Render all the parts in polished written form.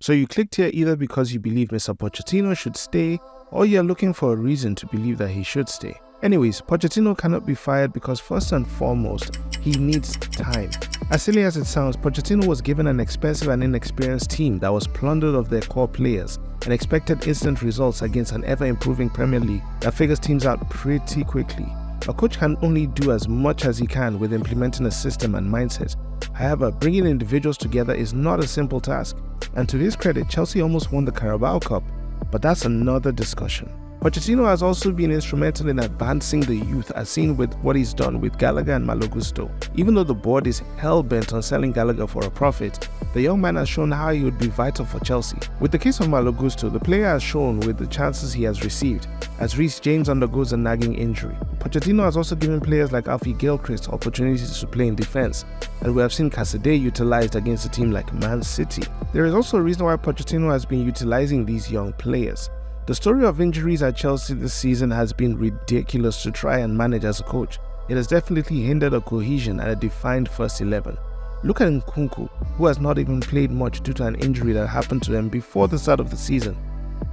So you clicked here either because you believe Mr. Pochettino should stay, or you're looking for a reason to believe that he should stay. Anyways, Pochettino cannot be fired because first and foremost, he needs time. As silly as it sounds, Pochettino was given an expensive and inexperienced team that was plundered of their core players and expected instant results against an ever-improving Premier League that figures teams out pretty quickly. A coach can only do as much as he can with implementing a system and mindset. However, bringing individuals together is not a simple task, and to his credit, Chelsea almost won the Carabao Cup, but that's another discussion. Pochettino has also been instrumental in advancing the youth, as seen with what he's done with Gallagher and Malo Gusto. Even though the board is hell-bent on selling Gallagher for a profit, the young man has shown how he would be vital for Chelsea. With the case of Malo Gusto, the player has shown with the chances he has received, as Reece James undergoes a nagging injury. Pochettino has also given players like Alfie Gilchrist opportunities to play in defense, and we have seen Casadei utilized against a team like Man City. There is also a reason why Pochettino has been utilizing these young players. The story of injuries at Chelsea this season has been ridiculous to try and manage as a coach. It has definitely hindered a cohesion and a defined first 11. Look at Nkunku, who has not even played much due to an injury that happened to him before the start of the season.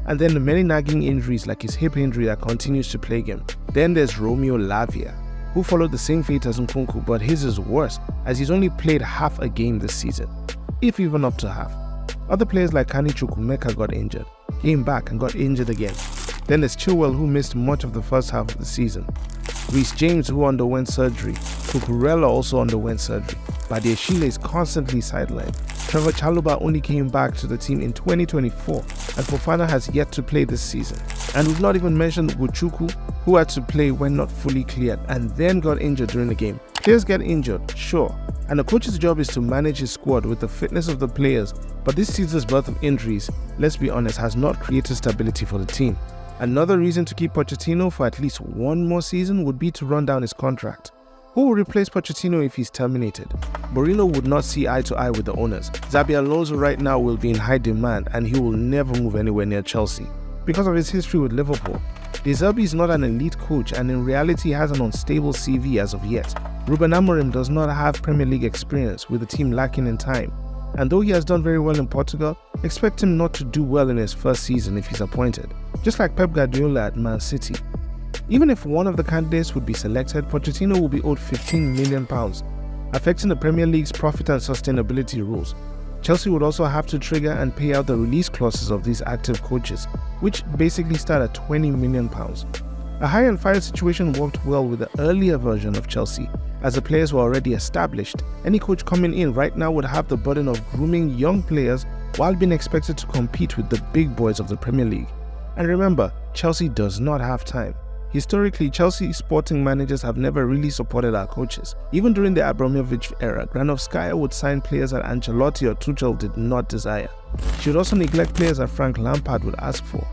And then the many nagging injuries like his hip injury that continues to plague him. Then there's Romeo Lavia, who followed the same fate as Nkunku, but his is worse as he's only played half a game this season, if even up to half. Other players like Kani Chukwuemeka got injured, came back and got injured again. Then there's Chilwell, who missed much of the first half of the season. Reece James, who underwent surgery. Cucurella also underwent surgery. Badiashile is constantly sidelined. Trevor Chalobah only came back to the team in 2024, and Fofana has yet to play this season. And we've not even mentioned Wuchuku, who had to play when not fully cleared and then got injured during the game. Players get injured, sure, and the coach's job is to manage his squad with the fitness of the players, but this season's birth of injuries, let's be honest, has not created stability for the team. Another reason to keep Pochettino for at least one more season would be to run down his contract. Who will replace Pochettino if he's terminated? Mourinho would not see eye to eye with the owners. Xabi Alonso right now will be in high demand and he will never move anywhere near Chelsea because of his history with Liverpool. De Zerbi is not an elite coach and in reality has an unstable CV as of yet. Ruben Amorim does not have Premier League experience with the team lacking in time. And though he has done very well in Portugal, expect him not to do well in his first season if he's appointed, just like Pep Guardiola at Man City. Even if one of the candidates would be selected, Pochettino will be owed £15 million, affecting the Premier League's profit and sustainability rules. Chelsea would also have to trigger and pay out the release clauses of these active coaches, which basically start at £20 million. A high and fire situation worked well with the earlier version of Chelsea, as the players were already established. Any coach coming in right now would have the burden of grooming young players while being expected to compete with the big boys of the Premier League. And remember, Chelsea does not have time. Historically, Chelsea sporting managers have never really supported our coaches. Even during the Abramovich era, Granovskaya would sign players that Ancelotti or Tuchel did not desire. She would also neglect players that Frank Lampard would ask for.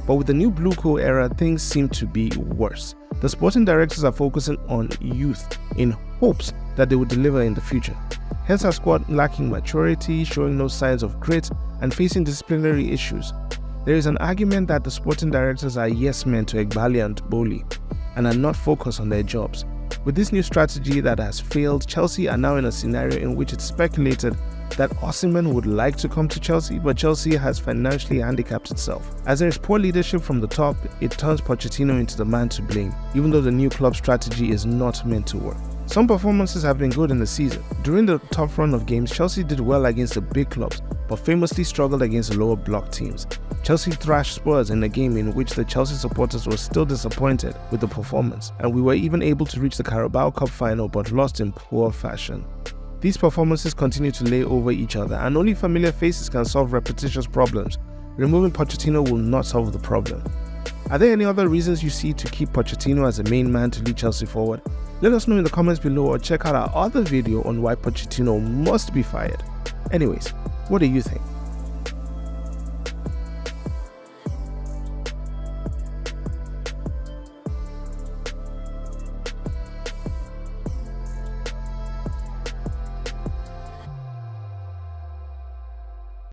But with the new Blue Co era, things seem to be worse. The sporting directors are focusing on youth in hopes that they will deliver in the future. Hence our squad lacking maturity, showing no signs of grit, and facing disciplinary issues. There is an argument that the sporting directors are yes men to Egbali and Boli and are not focused on their jobs. With this new strategy that has failed, Chelsea are now in a scenario in which it's speculated that Osimhen would like to come to Chelsea, but Chelsea has financially handicapped itself. As there is poor leadership from the top, it turns Pochettino into the man to blame, even though the new club strategy is not meant to work. Some performances have been good in the season. During the tough run of games, Chelsea did well against the big clubs, but famously struggled against the lower block teams. Chelsea thrashed Spurs in a game in which the Chelsea supporters were still disappointed with the performance, and we were even able to reach the Carabao Cup final but lost in poor fashion. These performances continue to lay over each other, and only familiar faces can solve repetitious problems. Removing Pochettino will not solve the problem. Are there any other reasons you see to keep Pochettino as the main man to lead Chelsea forward? Let us know in the comments below or check out our other video on why Pochettino must be fired. Anyways, what do you think?